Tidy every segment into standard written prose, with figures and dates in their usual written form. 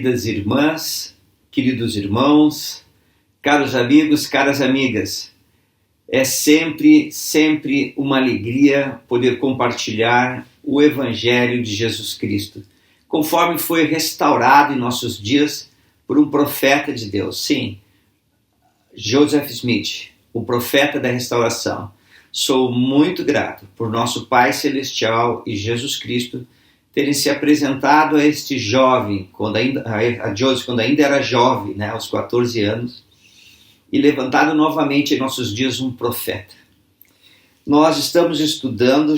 queridas irmãs, queridos irmãos, caros amigos, caras amigas. É sempre uma alegria poder compartilhar o Evangelho de Jesus Cristo, conforme foi restaurado em nossos dias por um profeta de Deus. Sim, Joseph Smith, o profeta da restauração. Sou muito grato por nosso Pai Celestial e Jesus Cristo terem se apresentado a este jovem, a Joseph, quando ainda era jovem, aos 14 anos, e levantado novamente em nossos dias um profeta. Nós estamos estudando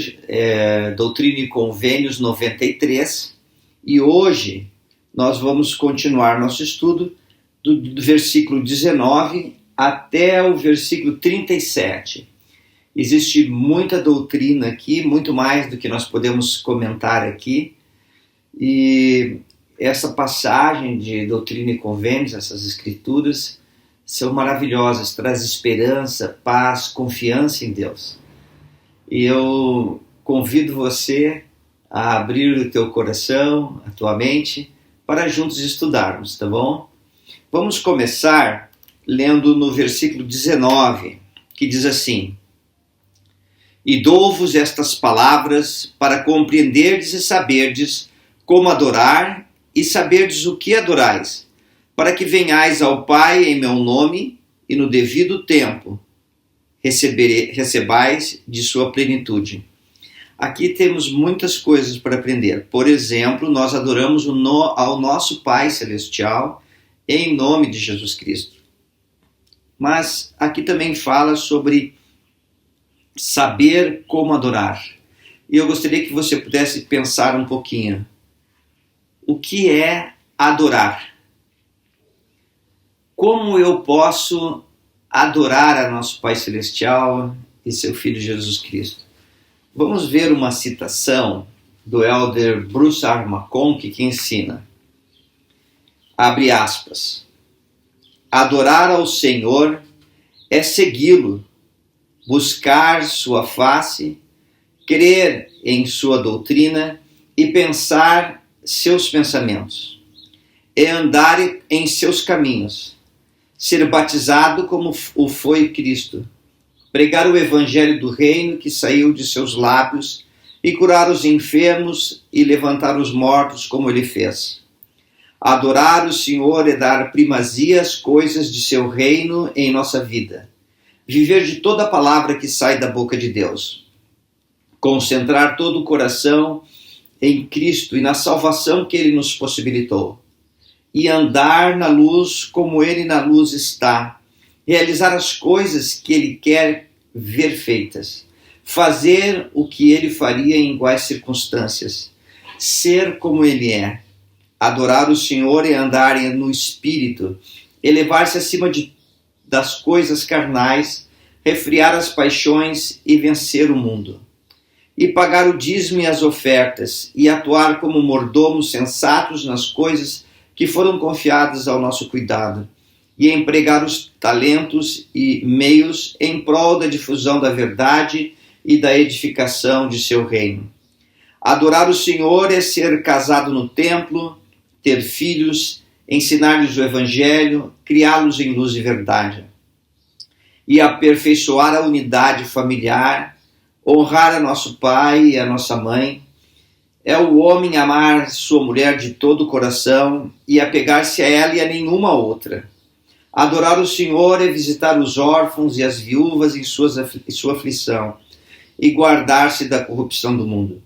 Doutrina e Convênios 93 e hoje nós vamos continuar nosso estudo do versículo 19 até o versículo 37. Existe muita doutrina aqui, muito mais do que nós podemos comentar aqui, e essa passagem de Doutrina e Convênios, essas escrituras, são maravilhosas, traz esperança, paz, confiança em Deus. E eu convido você a abrir o teu coração, a tua mente, para juntos estudarmos, tá bom? Vamos começar lendo no versículo 19, que diz assim: E dou-vos estas palavras para compreenderdes e saberdes como adorar e saberdes o que adorais, para que venhais ao Pai em meu nome e no devido tempo recebais de sua plenitude. Aqui temos muitas coisas para aprender. Por exemplo, nós adoramos ao nosso Pai Celestial em nome de Jesus Cristo. Mas aqui também fala sobre saber como adorar. E eu gostaria que você pudesse pensar um pouquinho. O que é adorar? Como eu posso adorar a nosso Pai Celestial e seu Filho Jesus Cristo? Vamos ver uma citação do elder Bruce R. McConkie que ensina. Abre aspas. Adorar ao Senhor é segui-lo, buscar sua face, crer em sua doutrina e pensar seus pensamentos. É andar em seus caminhos, ser batizado como o foi Cristo, pregar o evangelho do reino que saiu de seus lábios e curar os enfermos e levantar os mortos como ele fez. Adorar o Senhor é dar primazia às coisas de seu reino em nossa vida. Viver de toda a palavra que sai da boca de Deus. Concentrar todo o coração em Cristo e na salvação que ele nos possibilitou. E andar na luz como ele na luz está. Realizar as coisas que ele quer ver feitas. Fazer o que ele faria em iguais circunstâncias. Ser como ele é. Adorar o Senhor é andar no Espírito. Elevar-se acima das coisas carnais, refriar as paixões e vencer o mundo. E pagar o dízimo e as ofertas, e atuar como mordomos sensatos nas coisas que foram confiadas ao nosso cuidado, e empregar os talentos e meios em prol da difusão da verdade e da edificação de seu reino. Adorar o Senhor é ser casado no templo, ter filhos, ensinar-lhes o Evangelho, criá-los em luz e verdade. E aperfeiçoar a unidade familiar, honrar a nosso pai e a nossa mãe. É o homem amar sua mulher de todo o coração e apegar-se a ela e a nenhuma outra. Adorar o Senhor é visitar os órfãos e as viúvas em sua aflição e guardar-se da corrupção do mundo.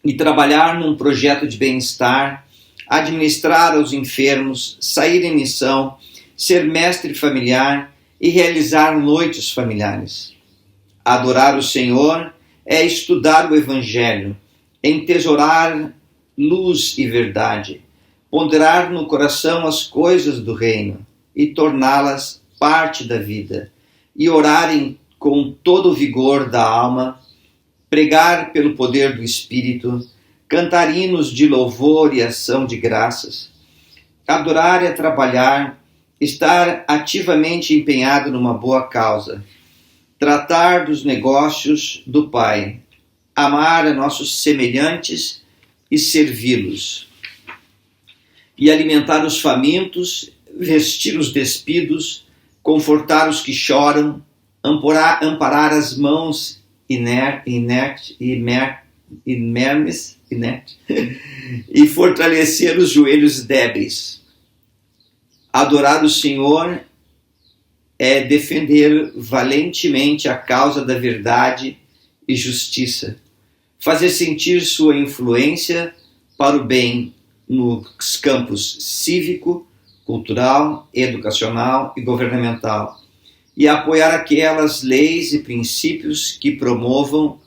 E trabalhar num projeto de bem-estar, administrar aos enfermos, sair em missão, ser mestre familiar e realizar noites familiares. Adorar o Senhor é estudar o Evangelho, entesourar luz e verdade, ponderar no coração as coisas do reino e torná-las parte da vida, e orar com todo o vigor da alma, pregar pelo poder do Espírito, cantar hinos de louvor e ação de graças. Adorar é trabalhar, estar ativamente empenhado numa boa causa, tratar dos negócios do Pai, amar a nossos semelhantes e servi-los. e alimentar os famintos, vestir os despidos, confortar os que choram, amparar as mãos inermes e fortalecer os joelhos débeis. Adorar o Senhor é defender valentemente a causa da verdade e justiça, fazer sentir sua influência para o bem nos campos cívico, cultural, educacional e governamental, e apoiar aquelas leis e princípios que promovam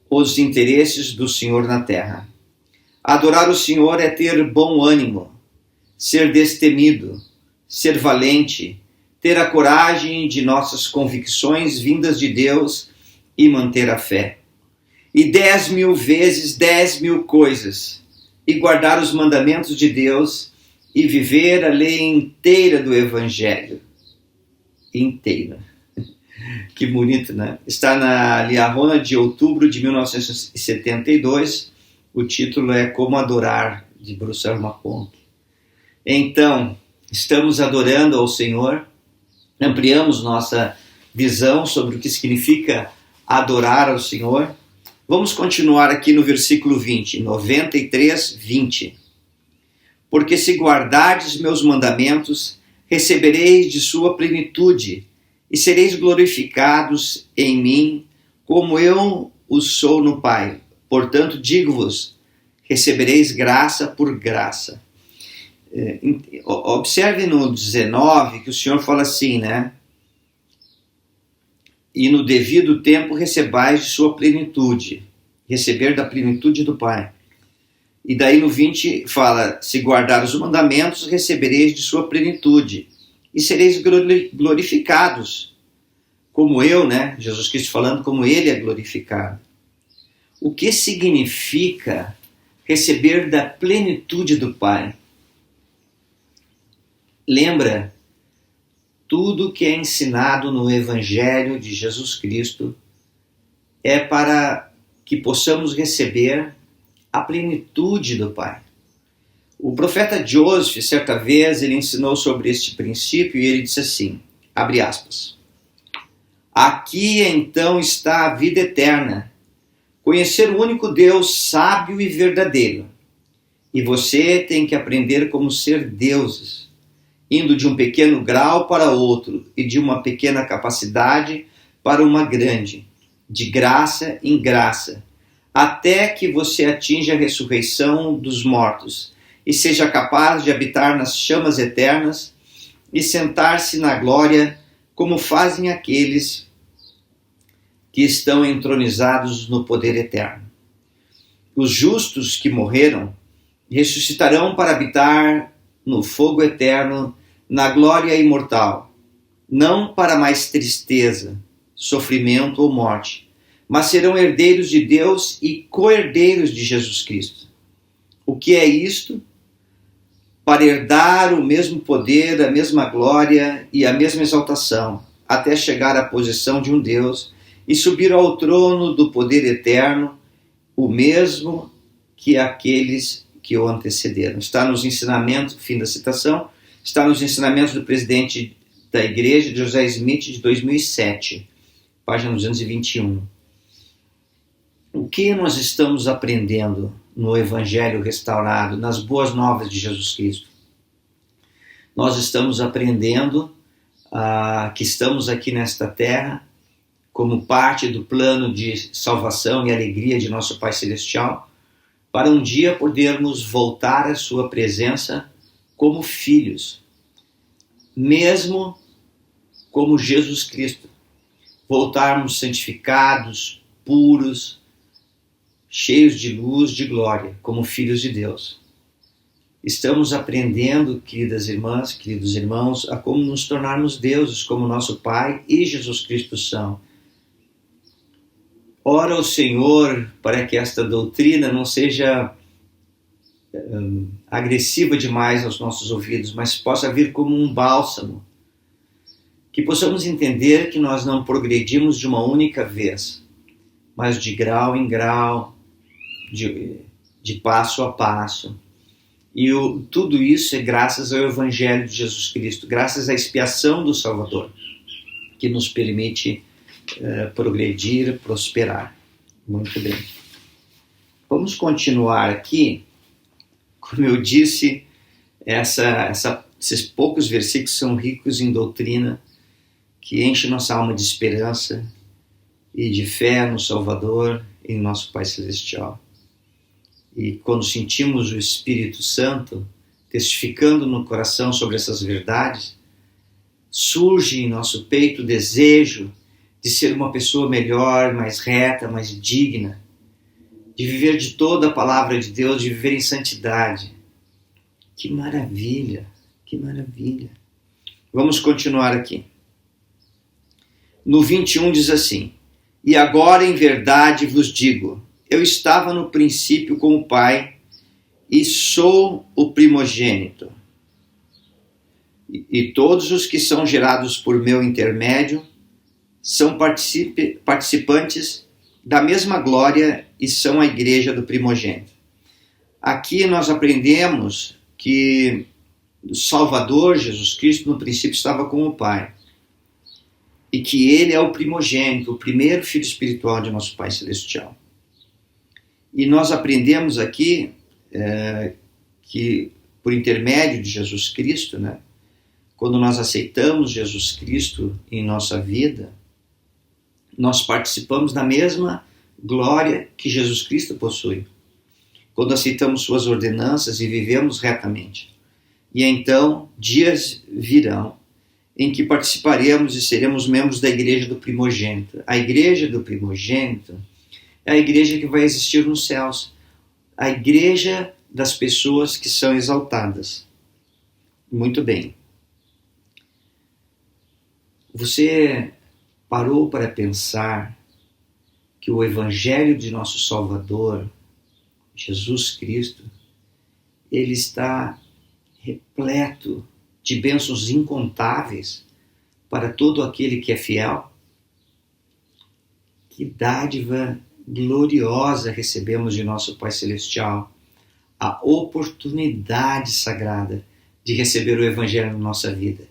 os interesses do Senhor na terra. Adorar o Senhor é ter bom ânimo, ser destemido, ser valente, ter a coragem de nossas convicções vindas de Deus e manter a fé. E 10.000 vezes 10.000 coisas, e guardar os mandamentos de Deus e viver a lei inteira do Evangelho. Inteira. Que bonito, né? Está na Liahona de outubro de 1972. O título é Como Adorar, de Bruce R. McConkie. Então, estamos adorando ao Senhor, ampliamos nossa visão sobre o que significa adorar ao Senhor. Vamos continuar aqui no versículo 20, 93, 20. Porque se guardardes meus mandamentos, recebereis de sua plenitude, e sereis glorificados em mim, como eu o sou no Pai. Portanto, digo-vos, recebereis graça por graça. Observe no 19 que o Senhor fala assim, né? E no devido tempo recebais de sua plenitude. Receber da plenitude do Pai. E daí no 20 fala, se guardar os mandamentos, recebereis de sua plenitude. E sereis glorificados. Como eu, né? Jesus Cristo falando como ele é glorificado. O que significa receber da plenitude do Pai? Lembra, tudo que é ensinado no Evangelho de Jesus Cristo é para que possamos receber a plenitude do Pai. O profeta Joseph, certa vez, ele ensinou sobre este princípio e ele disse assim, abre aspas, aqui então está a vida eterna, conhecer o único Deus sábio e verdadeiro. E você tem que aprender como ser deuses, indo de um pequeno grau para outro e de uma pequena capacidade para uma grande, de graça em graça, até que você atinja a ressurreição dos mortos e seja capaz de habitar nas chamas eternas e sentar-se na glória como fazem aqueles que estão entronizados no poder eterno. Os justos que morreram ressuscitarão para habitar no fogo eterno, na glória imortal, não para mais tristeza, sofrimento ou morte, mas serão herdeiros de Deus e co-herdeiros de Jesus Cristo. O que é isto? Para herdar o mesmo poder, a mesma glória e a mesma exaltação, até chegar à posição de um Deus e subir ao trono do poder eterno, o mesmo que aqueles que o antecederam. Está nos ensinamentos, fim da citação, está nos ensinamentos do presidente da igreja, José Smith, de 2007, página 221. O que nós estamos aprendendo no Evangelho restaurado, nas boas novas de Jesus Cristo? Nós estamos aprendendo que estamos aqui nesta terra como parte do plano de salvação e alegria de nosso Pai Celestial, para um dia podermos voltar à sua presença como filhos, mesmo como Jesus Cristo, voltarmos santificados, puros, cheios de luz, de glória, como filhos de Deus. Estamos aprendendo, queridas irmãs, queridos irmãos, a como nos tornarmos deuses, como nosso Pai e Jesus Cristo são. Ora ao Senhor para que esta doutrina não seja agressiva demais aos nossos ouvidos, mas possa vir como um bálsamo. Que possamos entender que nós não progredimos de uma única vez, mas de grau em grau, de passo a passo. E tudo isso é graças ao Evangelho de Jesus Cristo, graças à expiação do Salvador, que nos permite progredir, prosperar. Muito bem. Vamos continuar aqui. Como eu disse, esses poucos versículos são ricos em doutrina, que enche nossa alma de esperança e de fé no Salvador e em nosso Pai Celestial. E quando sentimos o Espírito Santo testificando no coração sobre essas verdades, surge em nosso peito o desejo de ser uma pessoa melhor, mais reta, mais digna, de viver de toda a palavra de Deus, de viver em santidade. Que maravilha, que maravilha. Vamos continuar aqui. No 21 diz assim: e agora em verdade vos digo, eu estava no princípio com o Pai e sou o primogênito. E todos os que são gerados por meu intermédio são participantes da mesma glória e são a igreja do primogênito. Aqui nós aprendemos que o Salvador, Jesus Cristo, no princípio estava com o Pai. E que ele é o primogênito, o primeiro filho espiritual de nosso Pai Celestial. E nós aprendemos aqui que, por intermédio de Jesus Cristo, né, quando nós aceitamos Jesus Cristo em nossa vida, nós participamos da mesma glória que Jesus Cristo possui. Quando aceitamos suas ordenanças e vivemos retamente. E então, dias virão em que participaremos e seremos membros da igreja do primogênito. A igreja do primogênito é a igreja que vai existir nos céus. A igreja das pessoas que são exaltadas. Muito bem. Você parou para pensar que o Evangelho de nosso Salvador, Jesus Cristo, ele está repleto de bênçãos incontáveis para todo aquele que é fiel? Que dádiva gloriosa recebemos de nosso Pai Celestial, a oportunidade sagrada de receber o Evangelho na nossa vida.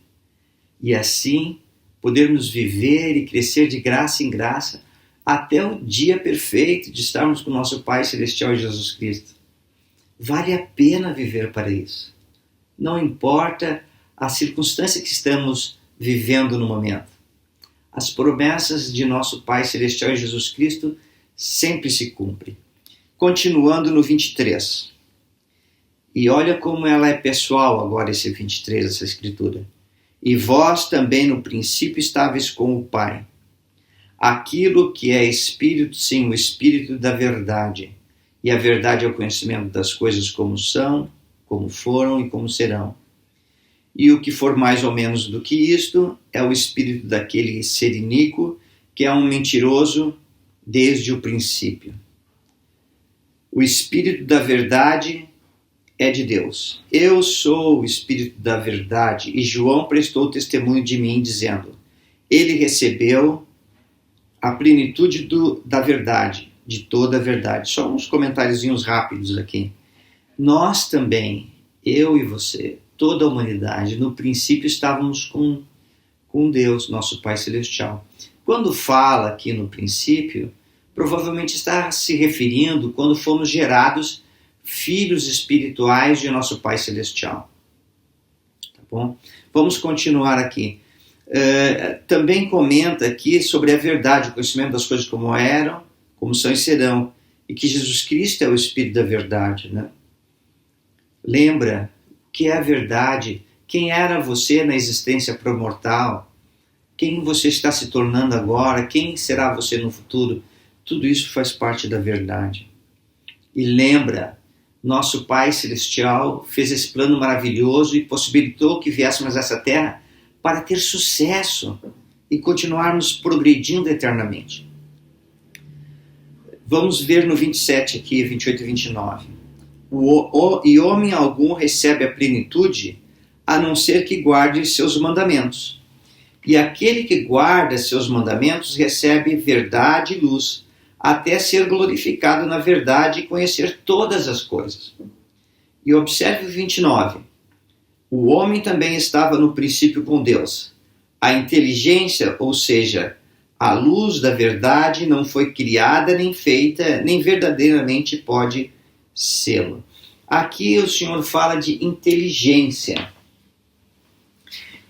E assim podermos viver e crescer de graça em graça até o dia perfeito de estarmos com nosso Pai Celestial Jesus Cristo. Vale a pena viver para isso. Não importa a circunstância que estamos vivendo no momento. As promessas de nosso Pai Celestial Jesus Cristo sempre se cumprem. Continuando no 23. E olha como ela é pessoal agora, esse 23, essa escritura. E vós também no princípio estáveis com o Pai. Aquilo que é Espírito, sim, o Espírito da verdade. E a verdade é o conhecimento das coisas como são, como foram e como serão. E o que for mais ou menos do que isto é o espírito daquele ser iníquo, que é um mentiroso desde o princípio. O Espírito da verdade é de Deus. Eu sou o Espírito da verdade, e João prestou testemunho de mim, dizendo: ele recebeu a plenitude da verdade, de toda a verdade. Só uns comentáriozinhos rápidos aqui. Nós também, eu e você, toda a humanidade, no princípio estávamos com Deus, nosso Pai Celestial. Quando fala aqui no princípio, provavelmente está se referindo quando fomos gerados filhos espirituais de nosso Pai Celestial. Tá bom? Vamos continuar aqui. Também comenta aqui sobre a verdade, o conhecimento das coisas como eram, como são e serão, e que Jesus Cristo é o Espírito da verdade, né? Lembra o que é a verdade, quem era você na existência pré-mortal, quem você está se tornando agora, quem será você no futuro. Tudo isso faz parte da verdade. E lembra, nosso Pai Celestial fez esse plano maravilhoso e possibilitou que viéssemos a essa terra para ter sucesso e continuarmos progredindo eternamente. Vamos ver no 27 aqui, 28 e 29. E homem algum recebe a plenitude, a não ser que guarde seus mandamentos. E aquele que guarda seus mandamentos recebe verdade e luz, até ser glorificado na verdade e conhecer todas as coisas. E observe o 29. O homem também estava no princípio com Deus. A inteligência, ou seja, a luz da verdade, não foi criada nem feita, nem verdadeiramente pode sê-lo. Aqui o Senhor fala de inteligência.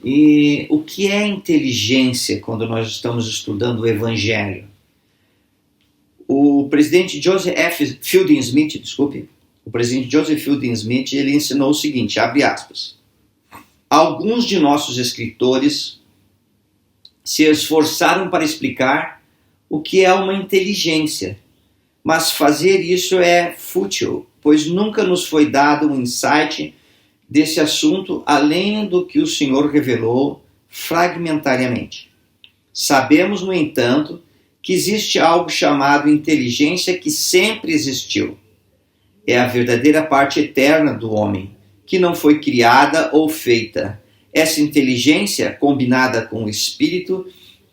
E o que é inteligência quando nós estamos estudando o Evangelho? O presidente Joseph Fielding Smith, ele ensinou o seguinte, abre aspas, alguns de nossos escritores se esforçaram para explicar o que é uma inteligência, mas fazer isso é fútil, pois nunca nos foi dado um insight desse assunto além do que o Senhor revelou fragmentariamente. Sabemos, no entanto, que existe algo chamado inteligência que sempre existiu. É a verdadeira parte eterna do homem, que não foi criada ou feita. Essa inteligência, combinada com o espírito,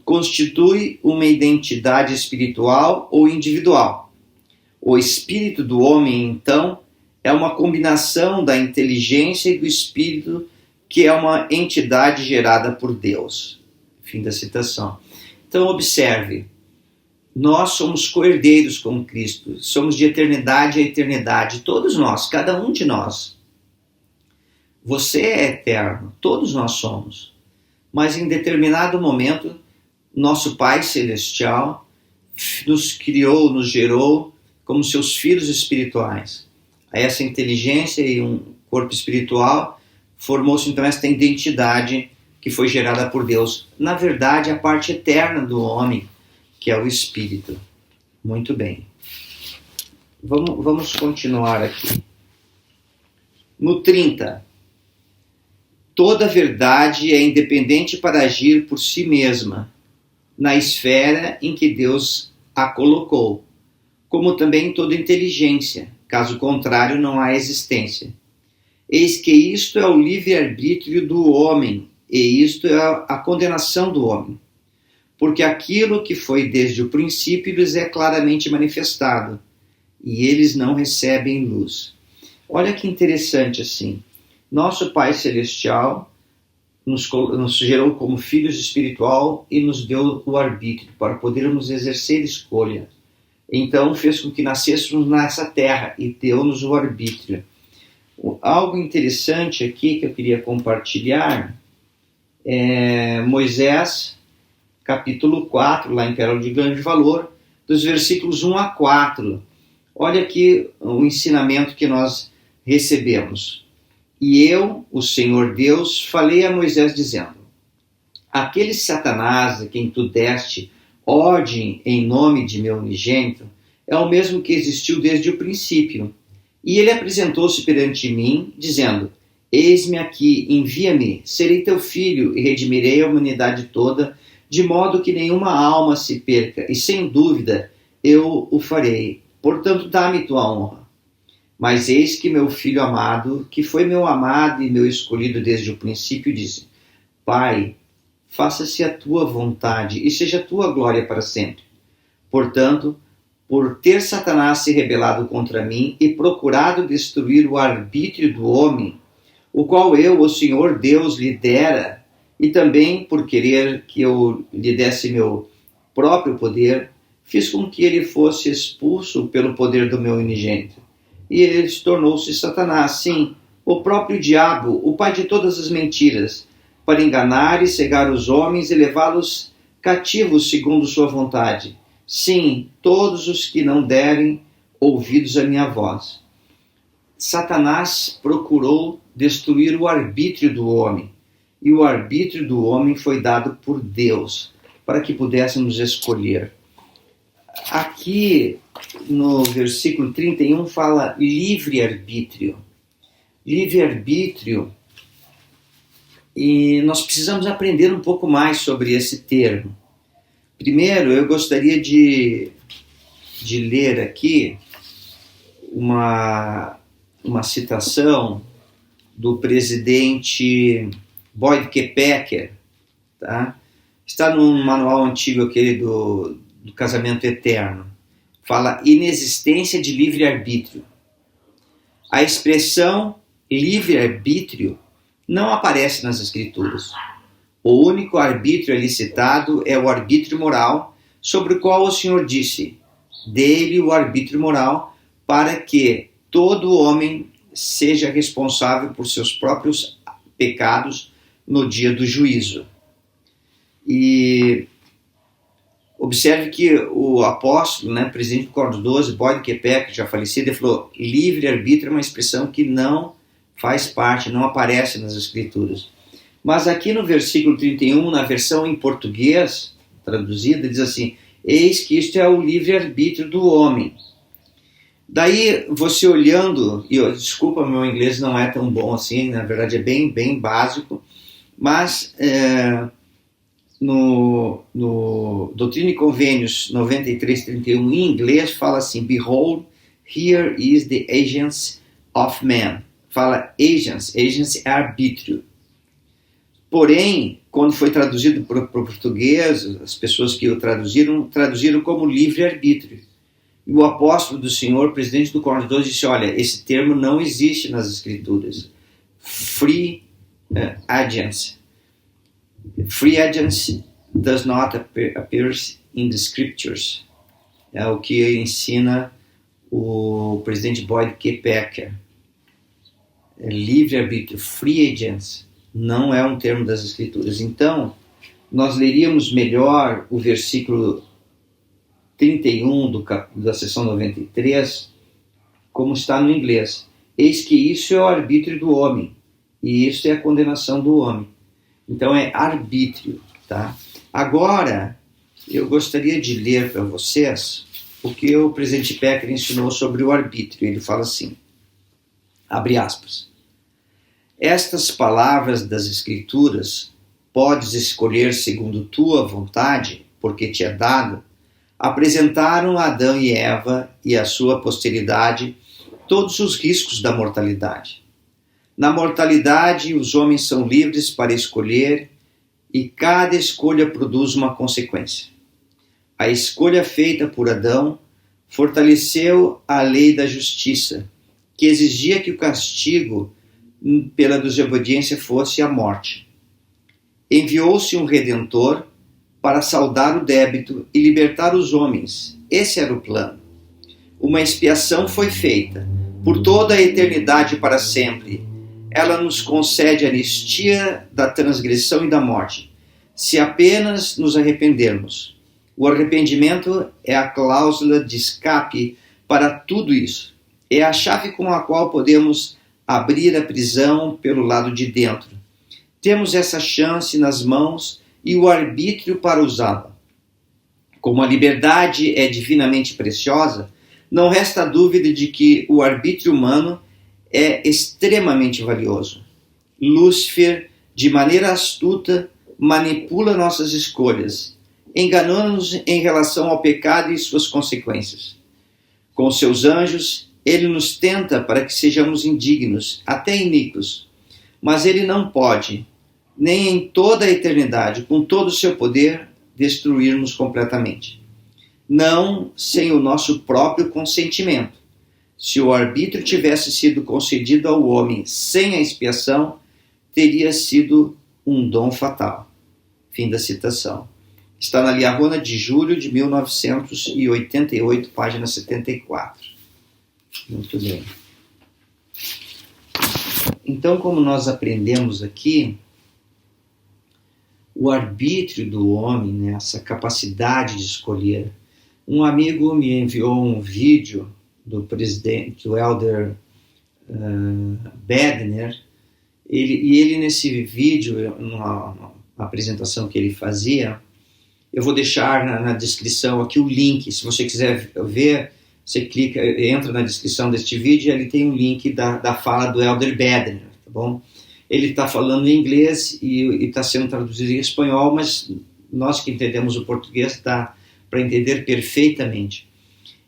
constitui uma identidade espiritual ou individual. O espírito do homem, então, é uma combinação da inteligência e do espírito, que é uma entidade gerada por Deus. Fim da citação. Então, observe. Nós somos co-herdeiros com Cristo, somos de eternidade a eternidade, todos nós, cada um de nós. Você é eterno, todos nós somos. Mas em determinado momento, nosso Pai Celestial nos criou, nos gerou como seus filhos espirituais. Essa inteligência e um corpo espiritual formou-se então esta identidade que foi gerada por Deus. Na verdade, a parte eterna do homem, que é o Espírito. Muito bem. Vamos continuar aqui. No 30. Toda verdade é independente para agir por si mesma, na esfera em que Deus a colocou, como também toda inteligência. Caso contrário, não há existência. Eis que isto é o livre-arbítrio do homem, e isto é a condenação do homem. Porque aquilo que foi desde o princípio lhes é claramente manifestado, e eles não recebem luz. Olha que interessante assim. Nosso Pai Celestial nos gerou como filhos espiritual e nos deu o arbítrio para podermos exercer escolha. Então fez com que nascêssemos nessa terra e deu-nos o arbítrio. Algo interessante aqui que eu queria compartilhar é Moisés, capítulo 4, lá em Pérola de Grande Valor, dos versículos 1 a 4. Olha aqui o ensinamento que nós recebemos. E eu, o Senhor Deus, falei a Moisés dizendo, aquele Satanás a quem tu deste ordem em nome de meu unigênito é o mesmo que existiu desde o princípio. E ele apresentou-se perante mim, dizendo, eis-me aqui, envia-me, serei teu filho e redimirei a humanidade toda, de modo que nenhuma alma se perca, e sem dúvida eu o farei. Portanto, dá-me tua honra. Mas eis que meu filho amado, que foi meu amado e meu escolhido desde o princípio, disse, Pai, faça-se a tua vontade e seja a tua glória para sempre. Portanto, por ter Satanás se rebelado contra mim e procurado destruir o arbítrio do homem, o qual eu, o Senhor Deus, lhe dera, e também por querer que eu lhe desse meu próprio poder, fiz com que ele fosse expulso pelo poder do meu unigênito. E ele tornou-se Satanás, sim, o próprio diabo, o pai de todas as mentiras, para enganar e cegar os homens e levá-los cativos segundo sua vontade. Sim, todos os que não derem ouvidos à minha voz. Satanás procurou destruir o arbítrio do homem. E o arbítrio do homem foi dado por Deus, para que pudéssemos escolher. Aqui no versículo 31 fala livre-arbítrio. Livre-arbítrio, e nós precisamos aprender um pouco mais sobre esse termo. Primeiro, eu gostaria de ler aqui uma citação do presidente Boyd K. Packer, tá? Está num manual antigo aquele do casamento eterno. Fala inexistência de livre-arbítrio. A expressão livre-arbítrio não aparece nas Escrituras. O único arbítrio ali citado é o arbítrio moral, sobre o qual o Senhor disse: dê-lhe o arbítrio moral para que todo homem seja responsável por seus próprios pecados no dia do juízo. E observe que o apóstolo, presidente do Código 12, Boyd K. Packer, já falecido, ele falou: livre-arbítrio é uma expressão que não faz parte, não aparece nas Escrituras. Mas aqui no versículo 31, na versão em português, traduzida, diz assim: eis que isto é o livre-arbítrio do homem. Daí, você olhando, e desculpa, meu inglês não é tão bom assim, na verdade é bem básico, mas no Doutrina e Convênios 93:31 em inglês fala assim: behold, here is the agents of man. Fala agents é arbítrio. Porém, quando foi traduzido para o português, as pessoas que o traduziram como livre-arbítrio. E o apóstolo do Senhor, presidente do Código 12, disse: olha, esse termo não existe nas Escrituras. Free agents. Free agents does not appear in the Scriptures. É o que ensina o presidente Boyd K. Packer. Livre-arbítrio, free agents, não é um termo das Escrituras. Então, nós leríamos melhor o versículo 31 da seção 93, como está no inglês. Eis que isso é o arbítrio do homem, e isso é a condenação do homem. Então é arbítrio, tá? Agora, eu gostaria de ler para vocês o que o presidente Packer ensinou sobre o arbítrio. Ele fala assim, abre aspas: estas palavras das Escrituras, podes escolher segundo tua vontade, porque te é dado, apresentaram a Adão e Eva e a sua posteridade todos os riscos da mortalidade. Na mortalidade, os homens são livres para escolher e cada escolha produz uma consequência. A escolha feita por Adão fortaleceu a lei da justiça, que exigia que o castigo pela desobediência fosse a morte. Enviou-se um Redentor para saldar o débito e libertar os homens. Esse era o plano. Uma expiação foi feita por toda a eternidade para sempre. Ela nos concede anistia da transgressão e da morte, se apenas nos arrependermos. O arrependimento é a cláusula de escape para tudo isso. É a chave com a qual podemos abrir a prisão pelo lado de dentro. Temos essa chance nas mãos e o arbítrio para usá-la. Como a liberdade é divinamente preciosa, não resta dúvida de que o arbítrio humano é extremamente valioso. Lúcifer, de maneira astuta, manipula nossas escolhas, enganando-nos em relação ao pecado e suas consequências. Com seus anjos, ele nos tenta para que sejamos indignos, até iníquos, mas ele não pode, nem em toda a eternidade, com todo o seu poder, destruir-nos completamente. Não sem o nosso próprio consentimento. Se o arbítrio tivesse sido concedido ao homem sem a expiação, teria sido um dom fatal. Fim da citação. Está na Liahona de julho de 1988, página 74. Muito bem. Então, como nós aprendemos aqui, o arbítrio do homem, essa capacidade de escolher. Um amigo me enviou um vídeo do presidente, do Elder Bedner, ele nesse vídeo, numa apresentação que ele fazia, eu vou deixar na descrição aqui o link, se você quiser ver, você clica, entra na descrição deste vídeo e ali tem um link da fala do Elder Bedner, tá bom? Ele está falando em inglês e está sendo traduzido em espanhol, mas nós que entendemos o português dá para entender perfeitamente.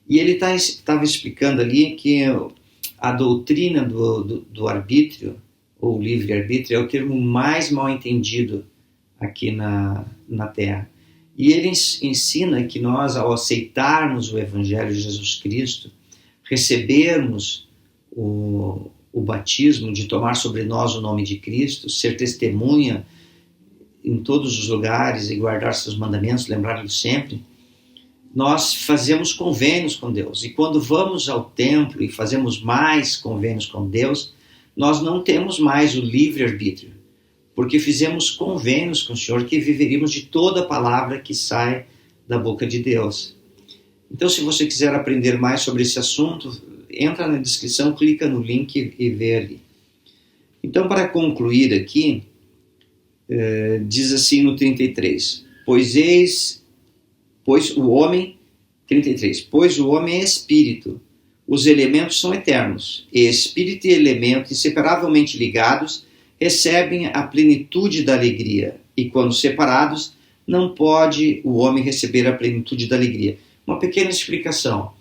E ele estava explicando ali que a doutrina do arbítrio, ou livre-arbítrio, é o termo mais mal entendido aqui na Terra. E ele ensina que nós, ao aceitarmos o Evangelho de Jesus Cristo, recebermos o batismo, de tomar sobre nós o nome de Cristo, ser testemunha em todos os lugares e guardar seus mandamentos, lembrar-los sempre, nós fazemos convênios com Deus. E quando vamos ao templo e fazemos mais convênios com Deus, nós não temos mais o livre-arbítrio, porque fizemos convênios com o Senhor que viveríamos de toda a palavra que sai da boca de Deus. Então, se você quiser aprender mais sobre esse assunto, entra na descrição, clica no link e vê ali. Então, para concluir aqui, diz assim no 33, pois o homem é espírito, os elementos são eternos, e espírito e elemento, inseparavelmente ligados, recebem a plenitude da alegria, e quando separados, não pode o homem receber a plenitude da alegria. Uma pequena explicação.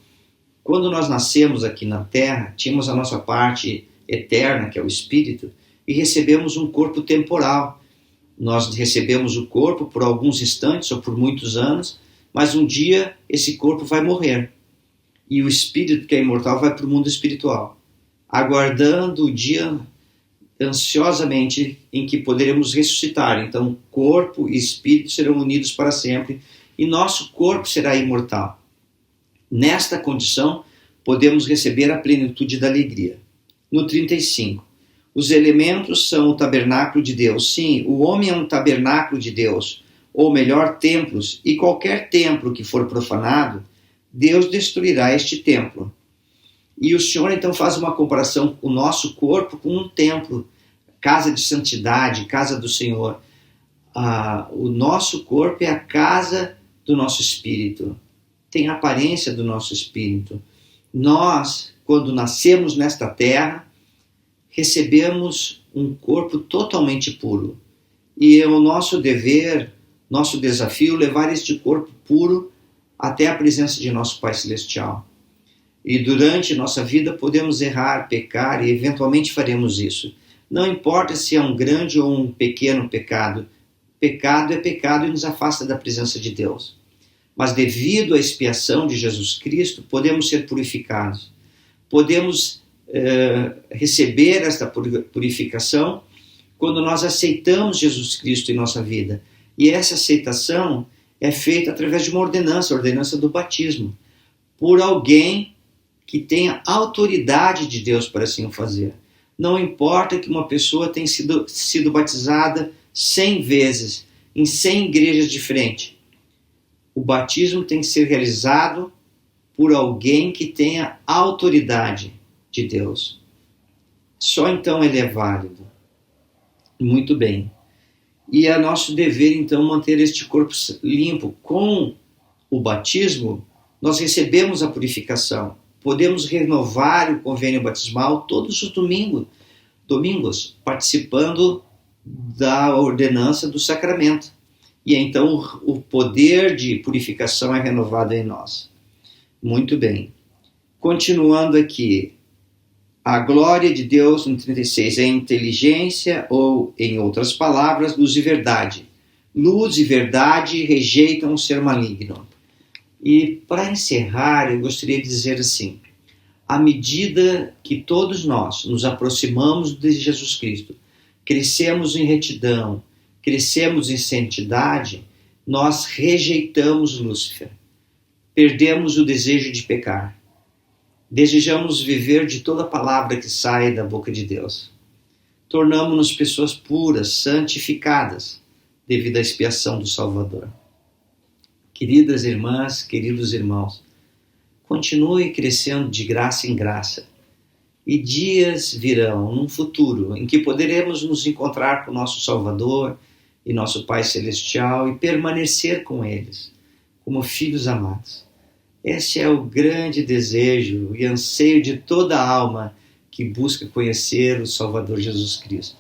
Quando nós nascemos aqui na Terra, tínhamos a nossa parte eterna, que é o espírito, e recebemos um corpo temporal. Nós recebemos o corpo por alguns instantes ou por muitos anos, mas um dia esse corpo vai morrer. E o espírito, que é imortal, vai para o mundo espiritual, aguardando o dia ansiosamente em que poderemos ressuscitar. Então, corpo e espírito serão unidos para sempre e nosso corpo será imortal. Nesta condição, podemos receber a plenitude da alegria. No 35, os elementos são o tabernáculo de Deus. Sim, o homem é um tabernáculo de Deus, ou melhor, templos, e qualquer templo que for profanado, Deus destruirá este templo. E o Senhor então faz uma comparação com o nosso corpo com um templo, casa de santidade, casa do Senhor. O nosso corpo é a casa do nosso espírito, tem a aparência do nosso espírito. Nós, quando nascemos nesta terra, recebemos um corpo totalmente puro. E é o nosso dever, nosso desafio, levar este corpo puro até a presença de nosso Pai Celestial. E durante nossa vida podemos errar, pecar e eventualmente faremos isso. Não importa se é um grande ou um pequeno pecado. Pecado é pecado e nos afasta da presença de Deus. Mas devido à expiação de Jesus Cristo, podemos ser purificados. Podemos receber esta purificação quando nós aceitamos Jesus Cristo em nossa vida. E essa aceitação é feita através de uma ordenança, a ordenança do batismo, por alguém que tenha autoridade de Deus para assim o fazer. Não importa que uma pessoa tenha sido batizada 100 vezes, em 100 igrejas diferentes. O batismo tem que ser realizado por alguém que tenha autoridade de Deus. Só então ele é válido. Muito bem. E é nosso dever, então, manter este corpo limpo. Com o batismo, nós recebemos a purificação. Podemos renovar o convênio batismal todos os domingos, participando da ordenança do sacramento. E então o poder de purificação é renovado em nós. Muito bem. Continuando aqui. A glória de Deus, no 36, é inteligência, ou, em outras palavras, luz e verdade. Luz e verdade rejeitam o ser maligno. E, para encerrar, eu gostaria de dizer assim, à medida que todos nós nos aproximamos de Jesus Cristo, crescemos em retidão, crescemos em santidade, nós rejeitamos Lúcifer, perdemos o desejo de pecar. Desejamos viver de toda palavra que sai da boca de Deus. Tornamo-nos pessoas puras, santificadas, devido à expiação do Salvador. Queridas irmãs, queridos irmãos, continue crescendo de graça em graça. E dias virão, num futuro, em que poderemos nos encontrar com nosso Salvador e nosso Pai Celestial e permanecer com eles, como filhos amados. Esse é o grande desejo e anseio de toda a alma que busca conhecer o Salvador Jesus Cristo.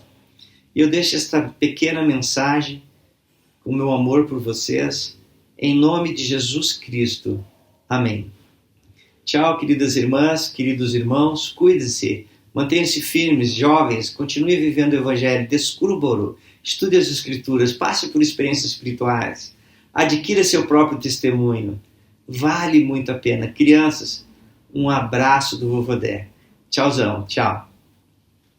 E eu deixo esta pequena mensagem com meu amor por vocês, em nome de Jesus Cristo. Amém. Tchau, queridas irmãs, queridos irmãos, cuide-se, mantenha-se firmes, jovens, continue vivendo o Evangelho, descubra o Borô, estude as Escrituras, passe por experiências espirituais, adquira seu próprio testemunho. Vale muito a pena. Crianças, um abraço do Vovô Dé. Tchauzão, tchau.